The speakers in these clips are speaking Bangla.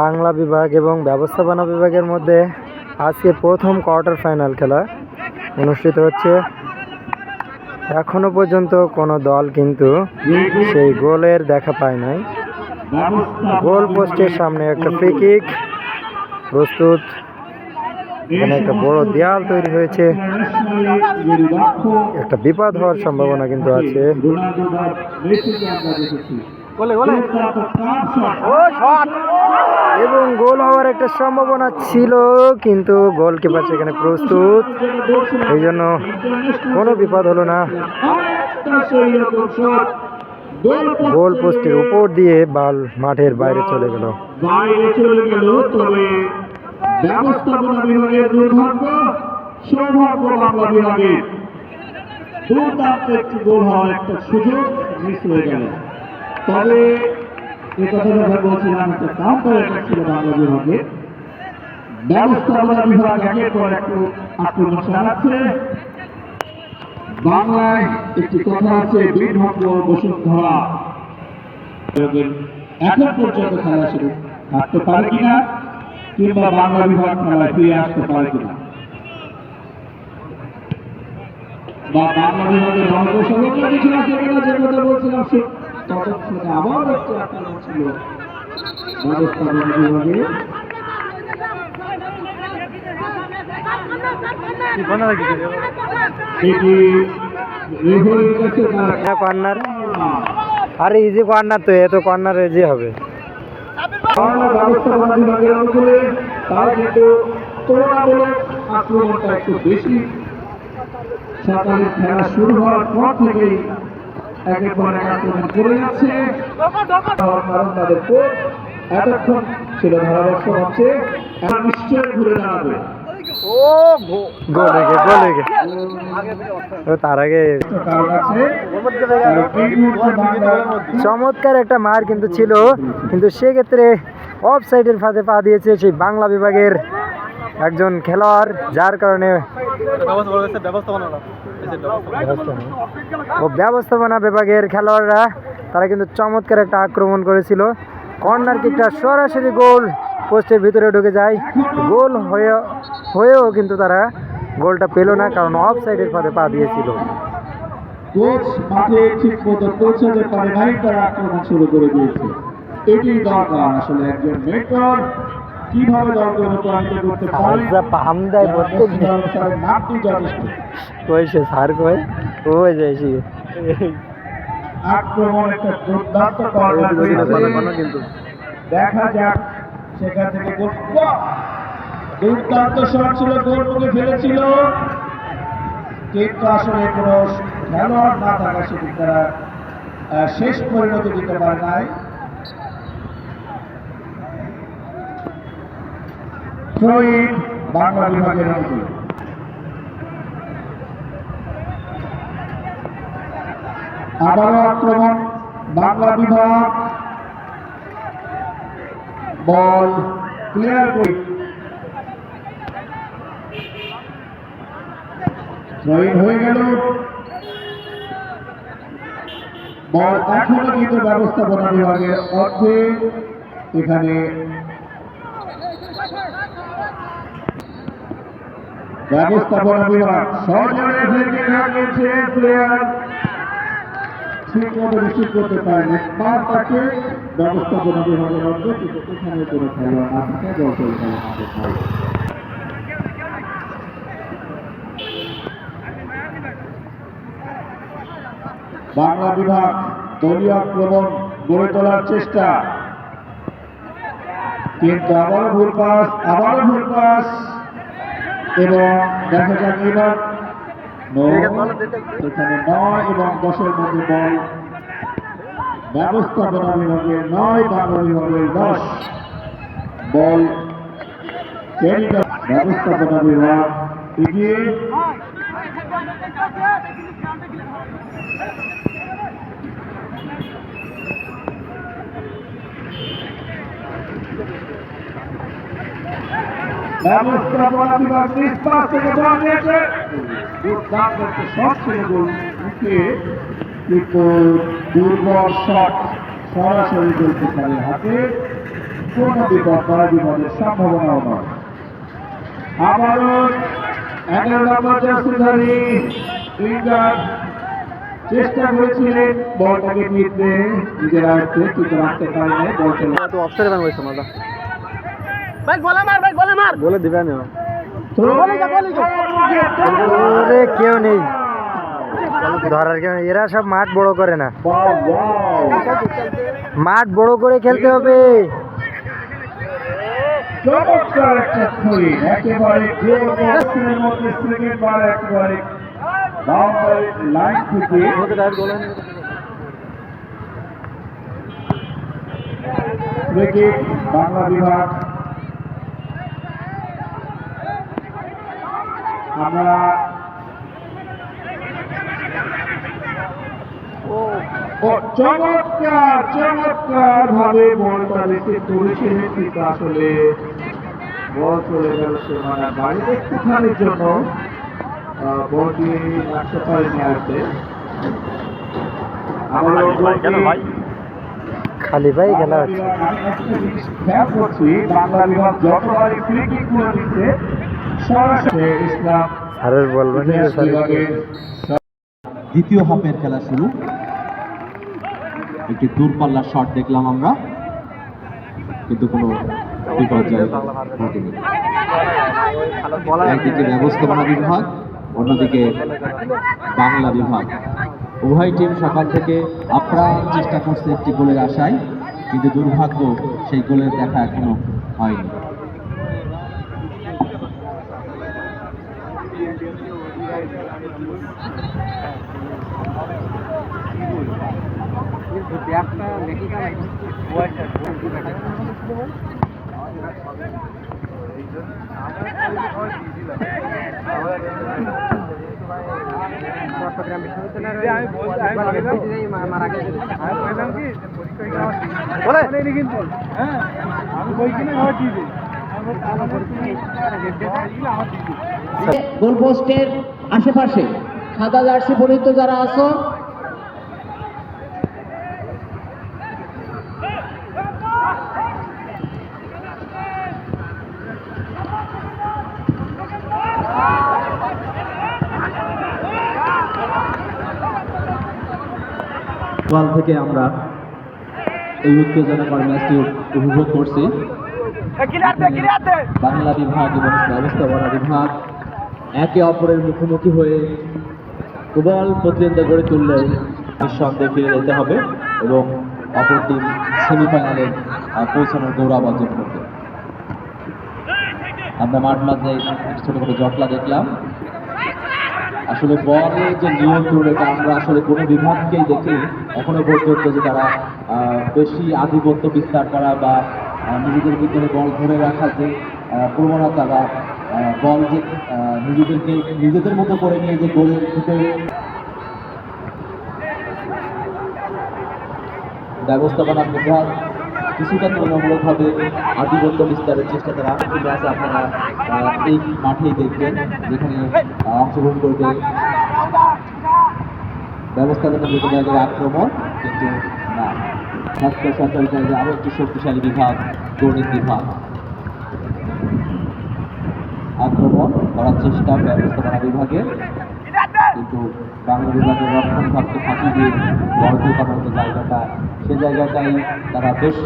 বাংলা বিভাগ এবং ব্যবস্থাপনা বিভাগের মধ্যে আজকে প্রথম কোয়ার্টার ফাইনাল খেলা অনুষ্ঠিত হচ্ছে। এখনো পর্যন্ত কোনো দল কিন্তু সেই গোলের দেখা পায় নাই। গোল পোস্টের সামনে একটা ফ্রি কিক প্রস্তুত। এখানে একটা বড় দেয়াল তৈরি হয়েছে, একটা বিপদ হওয়ার সম্ভাবনা কিন্তু আছে। এবং গোল হওয়ার একটা সম্ভাবনা ছিল, কিন্তু গোলকিপার সেখানে প্রস্তুত, এই জন্য কোনো বিপদ হলো না। গোল পোস্টের উপর দিয়ে বল মাঠের বাইরে চলে গেল। তবে ব্যবস্থাপনা বিভাগের দুর্ভাগ্য, সৌভাগ্য বাংলা বিভাগের দুর্দান্ত একটি গোল হওয়ার একটা সুযোগ মিস হয়ে গেল। তবে এ কথাটা বলছিলাম, একটা কাউন্টার অ্যাটাক ছিল বাংলা বিভাগে। ব্যবস্থাপনা বিভাগ একের পর একটু আক্রমণ চালাচ্ছে। বাংলায় একটি কথা আছে, দুর্ভাগ্য বসুন্ধরা। এখন পর্যন্ত খেলা শুরু থাকতে পারে কিনা, কিংবা বাংলা বিভাগ খেলায় ফিরে আসতে পারে কিনা, বা বাংলা বিভাগের রণকৌশলতা কিছু আছে কিনা, যে কথা বলছিলাম ততক্ষণে আবার একটি আক্রমণ ছিল ব্যবস্থাপনা বিভাগে। কর্নার, আরে ইজি কর্নার তো, এত কর্নার ইজি হবে। ব্যবস্থাপনা বিভাগের অনুকূলে তারা কিন্তু তুলনামূলক আক্রমণটা একটু বেশি। সকালের খেলা শুরু হওয়ার পর থেকেই একের পর এক আক্রমণ করে যাচ্ছে, কারণ তাদের কোচ এতক্ষণ ছিল ধারাবর্ষ হচ্ছে, এখন নিশ্চয় ঘুরে দাঁড়াবে। তার আগে চমৎকার একটা মার কিন্তু ছিল, কিন্তু সেক্ষেত্রে অফ সাইডের ফাঁদে পা দিয়েছে সেই বাংলা বিভাগের একজন খেলোয়াড়, যার কারণে ব্যবস্থাপনা বিভাগের খেলোয়াড়রা তারা কিন্তু চমৎকার একটা আক্রমণ করেছিল। কর্নার কিকটা সরাসরি গোল পোস্টের ভিতরে ঢুকে যায়। গোল হয়েও কিন্তু তারা গোলটা পেল না, কারণ অফ সাইডের ফাঁদে পা দিয়েছিল। কোচ মাঠে ঠিক মতো পৌঁছাতে পারে নাই, তারা আক্রমণ শুরু করে দিয়েছে। এটি দরকার আসলে, একজন মেন্টর কিভাবে দলকে অনুপ্রাণিত করতে পারে, নামটি যথেষ্ট। কইছে স্যার কই ওই যাইছি আক্রমণ একটা দুর্দান্ত কর্নার কিন্তু দেখা যাক সেখান থেকে গোল। দুর্দান্ত শট ছিল, গোল মুখে ফেলেছিল, কিন্তু আসলে কোনো খেলোয়াড় না থাকা সেটি তারা শেষ পরিণতি দিতে পারে নাই। বাংলা বিভাগের অনুকূল আবারও আক্রমণ বাংলা বিভাগ। বল ক্লিয়ার করে হয়ে গেল। বল এখনো কিন্তু ব্যবস্থাপনা বিভাগের অর্থে। এখানে ব্যবস্থাপনা বিভাগ সহজে প্লেয়ার ঠিক মতো রিসিভ করতে পারেন, তাকে ব্যবস্থাপনা বিভাগের মধ্যে এখানে কোনো খেলোয়াড় না থাকে দল পরিচালনা করতে হয়। বাংলা বিভাগ দলীয় আক্রমণ গড়ে তোলার চেষ্টা, কিন্তু আবারও ভুল পাস, এবং দেখা যাক এবার এখানে 9 এবং 10-এর মধ্যে বল ব্যবস্থাপনা বিভাগের 9, বাংলা বিভাগের 10। বল ব্যবস্থাপনা বিভাগ এগিয়ে। ব্যবস্থাপনা বিভাগ নিষ্পাস থেকে বল নিয়েছে, দুর্দান্ত একটা শট ছিল গোল মুখে, কিন্তু দুর্বল শট সরাসরি গোলকিপারের হাতে। কোনো বিপদ বা বিপদের সম্ভাবনাও নয়। আবারও 11 নম্বর জার্সিধারী উইঙ্গার চেষ্টা করেছিলেন বলটাকে নিতে নিজের আয়ত্তে, কিন্তু রাখতে পারেনি। বলটা তো অফসাইডে ভাঙ হইছে মাথা বলে দিবেন ওরে কেউ নেই ধরার কেউ নেই। এরা সব মাঠ বড় করে না, মাঠ বড় করে খেলতে হবে। চমৎকার একটা ছড়ি, একেবারে গোল পোস্টের মধ্যে সেকেন্ড বার একেবারে বাউন্ডারি লাইন থেকে ক্রিকেট বাংলা বিভাগ। আমরা চমৎকার ভাবে বলটা রিসিভ করেছিলেন, কিন্তু আসলে বল চলে গেল সীমানার বাইরে। একটুখানির জন্য বলটি রাখতে পারেনি আয়ত্তে। খালি ভাই খেলা হচ্ছে। খেয়াল করছি বাংলা বিভাগ যতবারই ফ্রি কিক করে দিচ্ছে সরাসরি ইসলাম স্যারের বলবেন বিভাগের দ্বিতীয় হাফের খেলা শুরু। একটি দূরপাল্লার শট দেখলাম আমরা, কিন্তু কোনো বিপর্যয় ঘটেনি। একদিকে ব্যবস্থাপনা বিভাগ, অন্যদিকে বাংলা বিভাগ। উভয় টিম সকাল থেকে আপ্রাণ চেষ্টা করছে একটি গোলের আশায়, কিন্তু দুর্ভাগ্য সেই গোলের দেখা এখনো হয়নি। গোলপোস্টের আশেপাশে সাদা জার্সি পরিহিত যারা আছো, সকাল থেকে আমরা এই উত্তেজনাকর ম্যাচটি উপভোগ করছি। বাংলা বিভাগ এবং ব্যবস্থাপনা বিভাগ একে অপরের মুখোমুখি হয়ে প্রবল প্রতিদ্বন্দ্বিতা গড়ে তুললেও নিঃসন্দেহে ফিরে যেতে হবে এবং অপর টিম সেমিফাইনালে পৌঁছানোর গৌরব অর্জন করবে। আমরা মাঠ মাঝে ছোটখাটো জটলা দেখলাম। আসলে বলের যে নিয়ন্ত্রণ, এটা আমরা আসলে কোনো বিভাগকেই দেখি এখনো পর্যন্ত যে তারা বেশি আধিপত্য বিস্তার করা বা নিজেদের ভিতরে বল ধরে রাখার যে প্রবণতা বা বল যে নিজেদেরকে নিজেদের মতো করে নিয়ে যে গোলের ভিতরে ব্যবস্থাপনা বিভাগ কিছুটা তুলনামূলকভাবে আধিপত্য বিস্তারের চেষ্টা তারা ম্যাচ আপনারা এই মাঠেই দেখবেন, যেখানে অংশগ্রহণ করবে ব্যবস্থাপনা বিভাগের আক্রমণ, কিন্তু না, স্বাস্থ্য সরকারি কলেজে আরও একটি শক্তিশালী বিভাগ গণিত বিভাগ আক্রমণ করার চেষ্টা ব্যবস্থাপনা বিভাগের, কিন্তু বাংলা বিভাগের রক্ষণ ভাবকে ফাঁকি দিয়ে বল ঢোকানোর যে জায়গাটা, সে জায়গাটাই তারা বেশ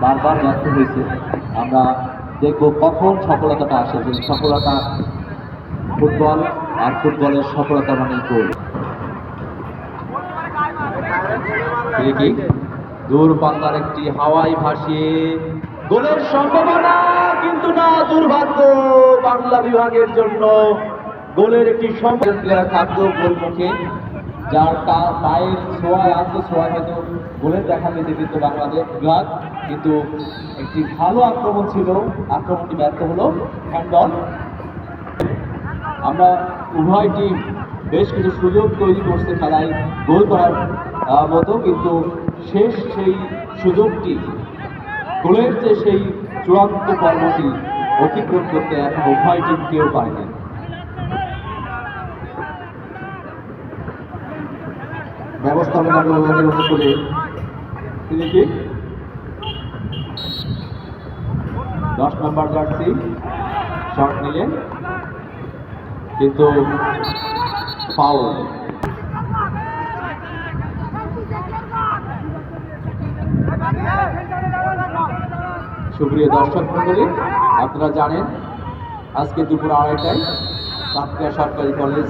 বারবার ব্যর্থ হয়েছে। আমরা দেখব কখন সফলতাটা আসে, যে সফলতা ফুটবল, আর ফুটবলের সফলতা মানে গোল। দূরপাল্লার একটি হাওয়াই ভাসিয়ে গোলের সম্ভাবনা, কিন্তু না, দুর্ভাগ্য বাংলা বিভাগের জন্য। গোলের একটি প্লেয়ার থাকতো গোলমুখে, যার পায়ের ছোঁয়ায় আনতো, ছোঁয়া খেত গোলের দেখা পেতে কিন্তু বাংলাদেশ বিভাগ, কিন্তু একটি ভালো আক্রমণ ছিল, আক্রমণটি ব্যর্থ হলো। হ্যান্ডবল। আমরা উভয় টিম বেশ কিছু সুযোগ তৈরি করছে খেলায় গোল করার মতো, কিন্তু শেষ সেই সুযোগটি, গোলের যে সেই চূড়ান্ত পর্বটি অতিক্রম করতে এখন উভয় টিম কেউ পারেনি। ব্যবস্থাপনা বিভাগের অনুকূলে তিনি কি 10 নম্বর জার্সি শট নিলেন কিন্তু ফাউল। সুপ্রিয় দর্শক মণ্ডলী, আপনারা জানেন আজকে দুপুর 2:30টায় সাতক্ষীরা সরকারি কলেজ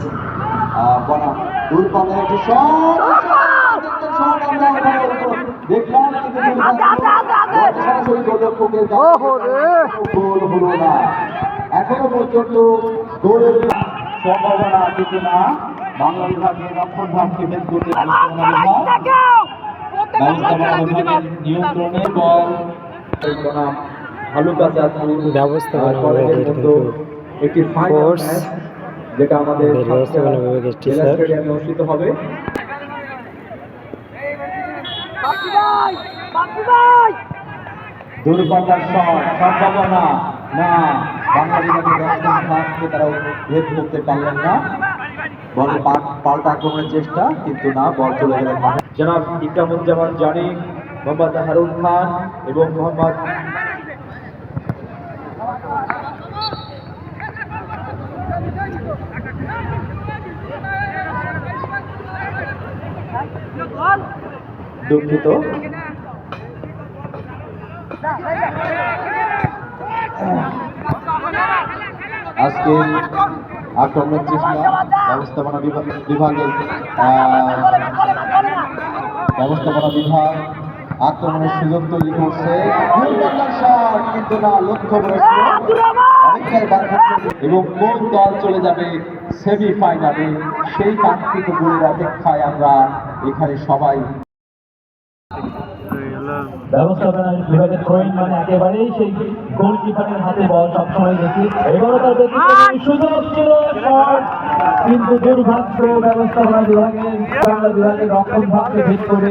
বনাম দূরপাল্লার একটি শট দেখলাম, কিন্তু সরাসরি গোলরক্ষকের গোল হলো না। এখনো পর্যন্ত গোলের সম্ভাবনা কিন্তু না। বাংলা বিভাগের রক্ষণ ভাগকে ভেদ করতে ব্যবস্থাপনা বিভাগের নিয়ন্ত্রণে বল হালুকা চাঁদপুর ব্যবস্থাপনা কলেজের বিভাগের মতো একটি ফাইনাল কোর্স ম্যাচ যেটা আমাদের ব্যবস্থাপনা বিভাগের জেলা টিচার স্টেডিয়ামে অনুষ্ঠিত হবে। দূরপাল্লার শট সম্ভাবনা না, বাংলা বিভাগের রক্ষণ ভাগকে তারা ভেদ করতে পারলেন না। বলে পাল্টা আক্রমণের চেষ্টা, কিন্তু না, বল চলে গেলেন মাঠে। জনাব ইকরামুজ্জামান জানি, মোহাম্মদ হারুন খান এবং মোহাম্মদ দুঃখিত আজকে আক্রমণের চেষ্টা ব্যবস্থাপনা বিভাগের ব্যবস্থাপনা বিভাগ আক্রমণের সুযোগ তৈরি করছে, কিন্তু না, লক্ষ্য এবং কোন দল চলে যাবে সেমিফাইনালে সেই কাঙ্ক্ষিত গোলের অপেক্ষায় আমরা এখানে সবাই। ব্যবস্থাপনা বিভাগের থ্রোইং মানে একেবারেই সেই গোলকিপারের হাতে বল সবসময় দেখি। এবারও তার সুযোগ ছিল শট, কিন্তু দুর্ভাগ্য ব্যবস্থাপনা বিভাগের বাংলা বিভাগের রক্ষণ ভাগকে ভেদ করে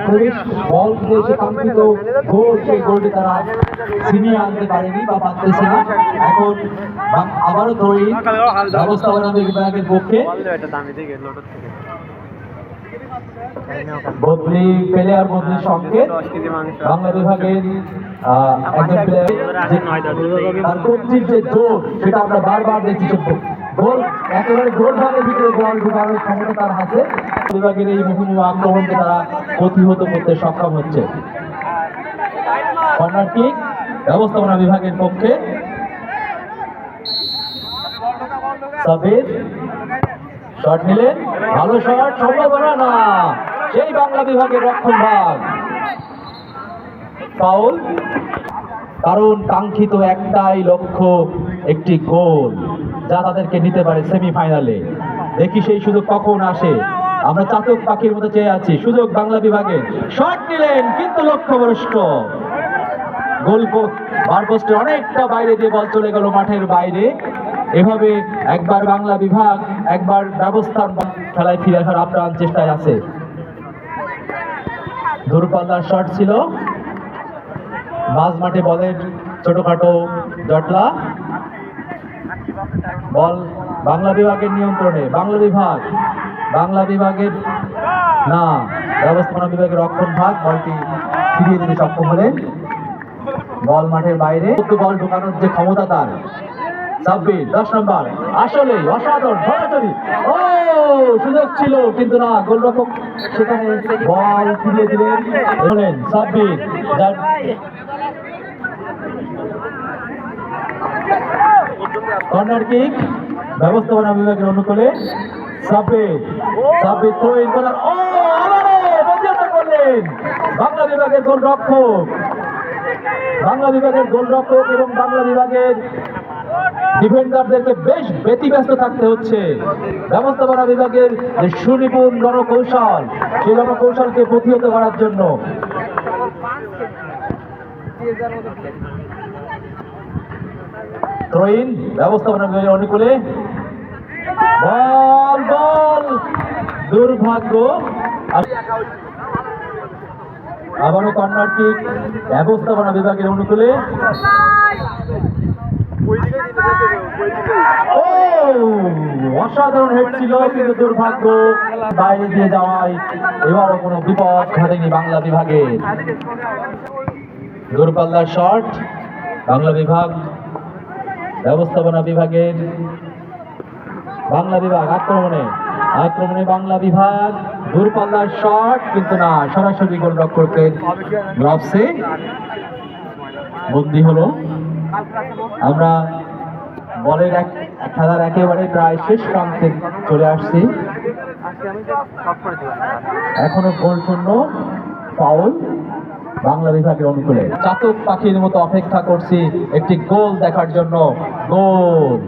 প্রবেশ বল দিয়ে সে কাঙ্ক্ষিত গোল, সেই গোলটি তারা ছিনিয়ে আনতে পারেনি বা পারতেছে না। এখন আবারও থ্রোইং ব্যবস্থাপনা বিভাগের পক্ষে বদলি প্লেয়ার বদলির সংকেত বাংলা বিভাগের একজন প্লেয়ার তার কবজির যে জোর সেটা আমরা বারবার দেখছি। গোল একেবারে গোল ভাগের ভিতরে বল ঢুকানোর ক্ষমতা তার হাতে। বিভাগের এই মুহুর্মুহু আক্রমণকে তারা প্রতিহত করতে সক্ষম হচ্ছে। কর্নার কিক ব্যবস্থাপনা বিভাগের পক্ষে সাবির শট নিলেন, ভালো শট, সম্ভাবনা না, সেই বাংলা বিভাগের রক্ষণ ভাগ ফাউল। কারণ কাঙ্ক্ষিত একটাই লক্ষ্য, একটি গোল যা তাদেরকে নিতে পারে সেমিফাইনালে। দেখি সেই সুযোগ কখন আসে, আমরা চাতক পাখির মতো চেয়ে আছি। সুযোগ বাংলা বিভাগের, শট নিলেন কিন্তু লক্ষ্যভ্রষ্ট। গোল বারপোস্টে অনেকটা বাইরে দিয়ে বল চলে গেল মাঠের বাইরে। এভাবে একবার বাংলা বিভাগ একবার ব্যবস্থার খেলায় ফিরে আসার আপ্রাণ চেষ্টায় আছে। দূরপাল্লার শট ছিল, মাঝ মাঠে বলের ছোটখাটো জটলা, বল বাংলা বিভাগের নিয়ন্ত্রণে। বাংলা বিভাগের না, ব্যবস্থাপনা বিভাগের রক্ষণ ভাগ বলটি ফিরিয়ে দিতে সক্ষম হলেন। বল মাঠের বাইরে, বল ঢোকানোর যে ক্ষমতা তার। সাব্বির 10 নম্বর, আসলে অসাধারণ ধরাধরি, ও সুযোগ ছিল কিন্তু না, গোলরক্ষক সেখানে বল ফিরিয়ে দিলেন। বলেন সাব্বির, কর্নার কিক ব্যবস্থাপনা বিভাগের অনুকূলে। সাব্বির থ্রোইং করার, ও আবারও প্রতিহত করলেন বাংলা বিভাগের গোলরক্ষক এবং বাংলা বিভাগের ডিফেন্ডারদেরকে বেশ ব্যতিব্যস্ত থাকতে হচ্ছে। ব্যবস্থাপনা বিভাগের যে সুনিপুণ রণকৌশল, সেই রণকৌশলকে প্রতিহত করার জন্য থ্রোইন ব্যবস্থাপনা বিভাগের অনুকূলে। বল দুর্ভাগ্য, আবারও কর্নার কিক ব্যবস্থাপনা বিভাগের অনুকূলে। অসাধারণ হেড ছিল কিন্তু দুর্ভাগ্য বাইরে দিয়ে যাওয়ায় এবারও কোনো বিপদ ঘটেনি বাংলা বিভাগে। দূরপাল্লার শট বাংলা বিভাগ, ব্যবস্থাপনা বিভাগের বাংলা বিভাগ আক্রমণে বাংলা বিভাগ, দূরপাল্লার শট কিন্তু না, সরাসরি গোলরক্ষকের গ্লাভসে বন্দী হলো। আমরা বলের খেলার একেবারে প্রায় শেষ প্রান্তে চলে আসছি। এখনো গোল শূন্য, ফাউল বাংলা বিভাগের অনুকূলে। চাতক পাখির মতো অপেক্ষা করছি একটি গোল দেখার জন্য। গোল,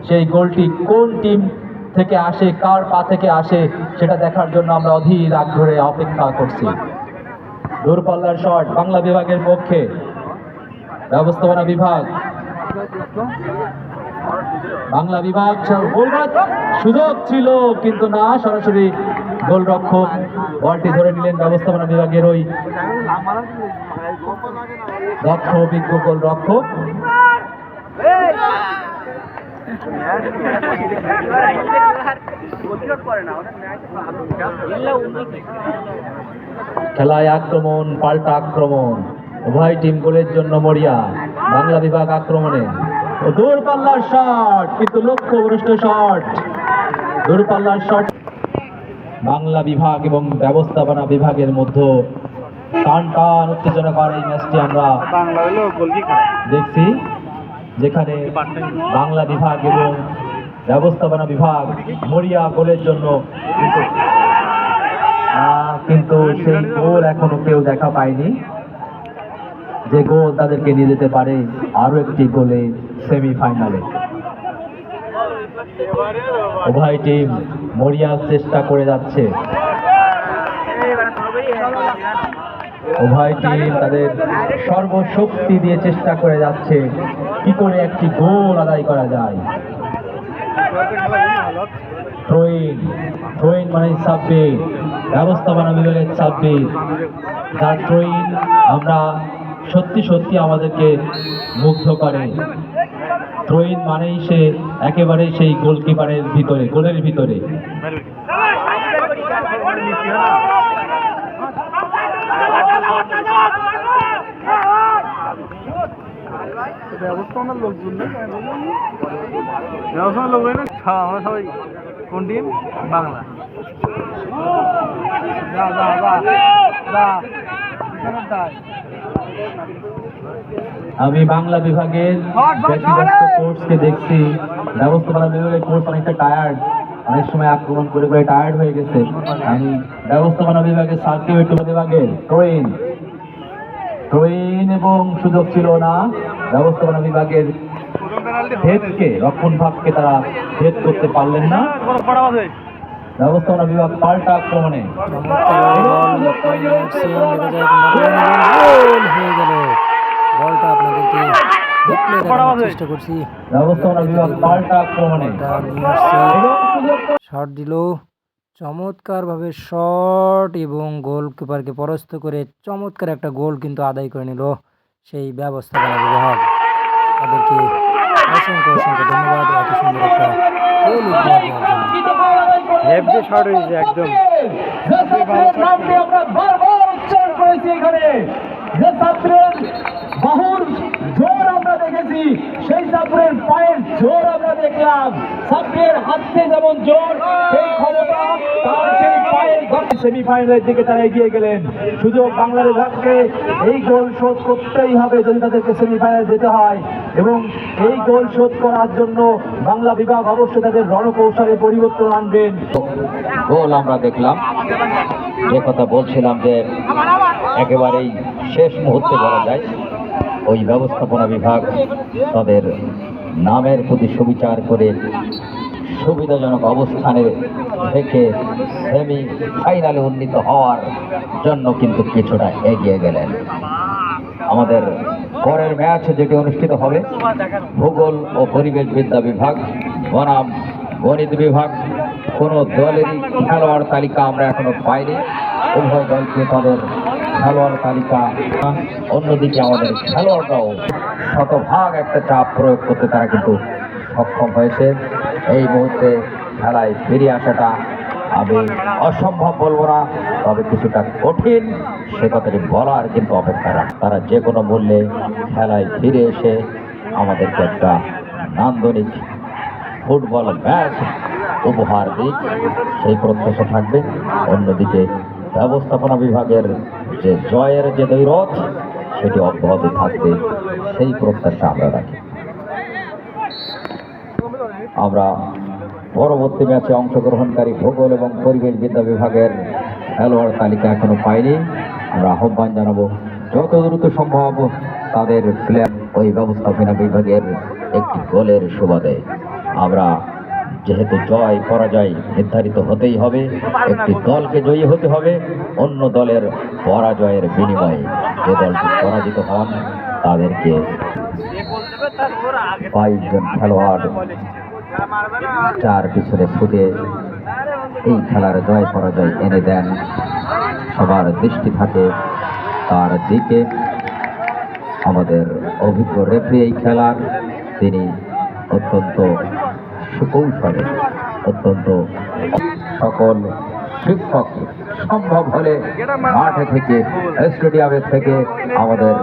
সেই গোলটি কোন টিম থেকে আসে, কার পা থেকে আসে, সেটা দেখার জন্য আমরা অধীর আগ্রহে অপেক্ষা করছি। দূরপাল্লার শট বাংলা বিভাগের পক্ষে, ব্যবস্থাপনা বিভাগ, বাংলা বিভাগ সুযোগ ছিল কিন্তু না, সরাসরি গোলরক্ষক বলটি ধরে নিলেন। ব্যবস্থাপনা বিভাগের ওই দক্ষ অভিজ্ঞ গোলরক্ষক। খেলায় আক্রমণ, পাল্টা আক্রমণ, উভয় টিম গোলের জন্য মরিয়া। বাংলা বিভাগ আক্রমণে, দূরপাল্লার শট কিন্তু লক্ষ্যভ্রষ্ট শট, দূরপাল্লার শট। বাংলা বিভাগ এবং ব্যবস্থাপনা বিভাগের মধ্যে টান টান উত্তেজনাকর এই ম্যাচটি আমরা দেখছি, যেখানে বাংলা বিভাগ এবং ব্যবস্থাপনা বিভাগ মরিয়া গোলের জন্য, কিন্তু সেই গোল এখনো কেউ দেখা পায়নি, যে গোল তাদেরকে নিয়ে যেতে পারে আরো একটি গোলে সেমিফাইনালে। উভয় টিম মরিয়ার চেষ্টা করে যাচ্ছে, উভয় টিম তাদের সর্বশক্তি দিয়ে চেষ্টা করে যাচ্ছে কি করে একটি গোল আদায় করা যায়। থ্রোইন মানে সাব্বির, ব্যবস্থাপনা বিভাগের সাব্বির, যার থ্রোইন আমরা সত্যি সত্যি আমাদেরকে মুগ্ধ করে। থ্রোইন মানেই সে একেবারে সেই গোলকিপারের ভিতরে, গোলের ভিতরে। ব্যবস্থাপনার লোকজন আমরা সবাই কোন টিম? বাংলা। আমি বাংলা বিভাগের ব্যক্তিগত কোর্সকে দেখছি, ব্যবস্থাপনা বিভাগের কোর্স অনেকটা টায়ার্ড, অনেক সময় আক্রমণ করে করে টায়ার্ড হয়ে গেছে। আমি ব্যবস্থাপনা বিভাগের সার্কিট বিভাগের থ্রোইন এবং সুযোগ ছিল না, ব্যবস্থাপনা বিভাগের ভেদকে, রক্ষণ ভাগকে তারা ভেদ করতে পারলেন না। ব্যবস্থাপনা বিভাগ পাল্টা আক্রমণে, বলটা আপনাদেরকে চেষ্টা করছি। ব্যবস্থাপনা বিভাগ পাল্টা আক্রমণে শট দিল, চমৎকার ভাবে শট, এবং গোলকিপারকে পরাস্ত করে চমৎকার একটা গোল কিন্তু আদায় করে নিল সেই ব্যবস্থাপনা বিভাগ। তাদেরকে অসংখ্য অসংখ্য ধন্যবাদ এত সুন্দর একটা গোল উপহার দেওয়ার জন্য। হেভি শট হয়েছে একদম। আমরা বারবার উচ্চারণ করেছি এখানে, যে ছাত্রের বাহুর জোর আমরা দেখেছি, সেই ছাত্রের পায়ের জোর আমরা দেখলাম। ছাত্রের হাতে যেমন জোর, সেই ক্ষমতা তার সেই পায়ের গতি। সেমিফাইনালের দিকে তারা এগিয়ে গেলেন। সুযোগ বাংলা বিভাগকে এই গোল শোধ করতেই হবে যদি তাদেরকে সেমিফাইনালে যেতে হয়, এবং এই গোল শোধ করার জন্য বাংলা বিভাগ অবশ্যই তাদের রণকৌশলে পরিবর্তন আনবেন। গোল আমরা দেখলাম, যে কথা বলছিলাম যে একেবারেই শেষ মুহূর্তে বলা যায় ওই ব্যবস্থাপনা বিভাগ তাদের নামের প্রতি সুবিচার করে সুবিধাজনক অবস্থানে রেখে সেমি ফাইনালে উন্নীত হওয়ার জন্য কিন্তু কিছুটা এগিয়ে গেলেন। আমাদের পরের ম্যাচ যেটি অনুষ্ঠিত হবে ভূগোল ও পরিবেশ বিদ্যা বিভাগ বনাম গণিত বিভাগ। কোনো দলেরই খেলোয়াড় তালিকা আমরা এখনো পাইনি, উভয় দলকে তাদের খেলোয়াড় তালিকা, অন্যদিকে আমাদের খেলোয়াড়রাও শতভাগ একটা চাপ প্রয়োগ করতে তারা কিন্তু সক্ষম হয়েছে। এই মুহূর্তে খেলায় ফিরে আসাটা আমি অসম্ভব বলবো না, তবে কিছুটা কঠিন সে কথাটি বলার কিন্তু অপেক্ষা রাখে। তারা যে কোনো মূল্যে খেলায় ফিরে এসে আমাদেরকে একটা নান্দনিক ফুটবল ম্যাচ উপহার দিক, সেই প্রত্যাশা থাকবে। অন্যদিকে ব্যবস্থাপনা বিভাগের যে জয়ের যে দৈরথ সেটি অব্যাহত থাকবে, সেই প্রত্যাশা আমরা রাখি। আমরা পরবর্তী ম্যাচে অংশগ্রহণকারী ভূগোল এবং পরিবেশ বিদ্যা বিভাগের খেলোয়াড় তালিকা এখনো পাইনি। আমরা আহ্বান জানাবো যত দ্রুত সম্ভব তাদের প্লেয়ার ওই ব্যবস্থাপনা বিভাগের একটি গোলের সুবাদে। আমরা যেহেতু জয় পরাজয় নির্ধারিত হতেই হবে, একটি দলকে জয়ী হতে হবে অন্য দলের পরাজয়ের বিনিময়ে। যে দলটি পরাজিত হন তাদেরকে 22 জন খেলোয়াড় চার পিছনে ছুটে এই খেলার জয় পরাজয় এনে দেন। সবার দৃষ্টি থাকে তার দিকে। আমাদের অভিজ্ঞ রেফারি এই খেলার, তিনি অত্যন্ত সুকৌশলে, অত্যন্ত সকল শিক্ষক সম্ভব হলে মাঠে থেকে স্টেডিয়ামে থেকে আমাদের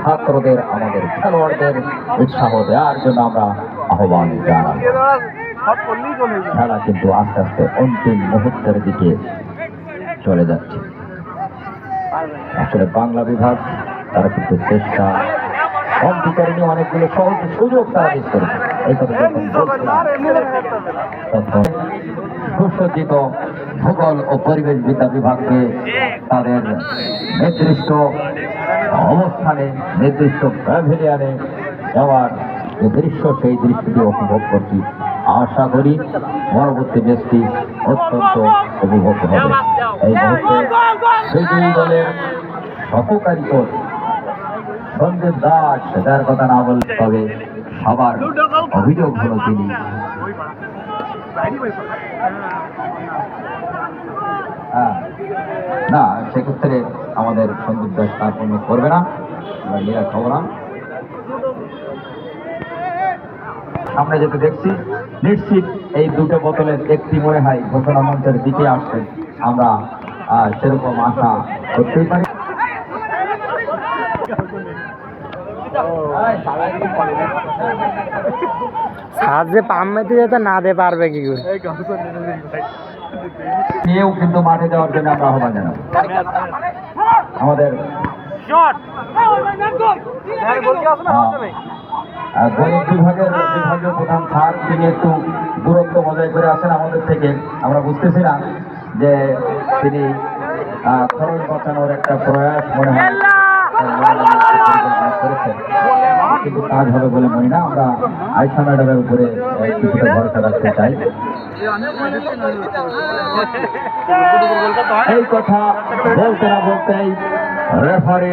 ছাত্রদের, আমাদের খেলোয়াড়দের উৎসাহ দেওয়ার জন্য আমরা আহ্বান জানাব। খেলা কিন্তু আস্তে আস্তে অন্তিম মুহূর্তের দিকে চলে যাচ্ছে। আসলে বাংলা বিভাগ তারা কিন্তু চেষ্টা কমতি করেনি, অনেকগুলো সহজ সুযোগ তারা মিস করেছে। এই কথা তখন সুসজ্জিত ভূগোল ও পরিবেশ বিদ্যা বিভাগকে তাদের নির্দিষ্ট অবস্থানে, নির্দিষ্ট প্যাভিলিয়নে যাওয়ার যে দৃশ্য, সেই দৃশ্যটি উপভোগ করছি। আশা করি পরবর্তী ম্যাচটি অত্যন্ত উপভোগ হবে। এই মুহূর্তে সেই দুই দলের সহকারী কোচ সঞ্জীব দাস, যার কথা না বলতে হবে, সবার অভিযোগ হলো তিনি না, সেক্ষেত্রে আমাদের সঞ্জীব দাস তার পূর্ণ করবে না, আমরা নিরাশ হব না। আমরা যেটা দেখছি নিশ্চিত এই দুটো বোতলের একটি মনে হয় ঘোষণা মঞ্চের দিকে আসছে। আমরা সেরকম আশা করতেই পারি। সাহায্যে পাম্মেতে যেতে না দে পারবে কি করে? নিয়েও কিন্তু মাঠে যাওয়ার জন্য আমরা আহ্বান জানাবো। আমাদের গণিত বিভাগের বিভাগীয় প্রধান স্যার, তিনি একটু দূরত্ব বজায় করে আসেন আমাদের থেকে। আমরা বুঝতেছি না যে তিনি খরচ বাঁচানোর একটা প্রয়াস মনে হয় করেছেন, কিন্তু কাজ হবে বলে মনে না। আমরা আয়শা ম্যাডামের উপরে কিছুটা ভরসা রাখতে চাই। এই কথা বলতে না বলতেই রেফারি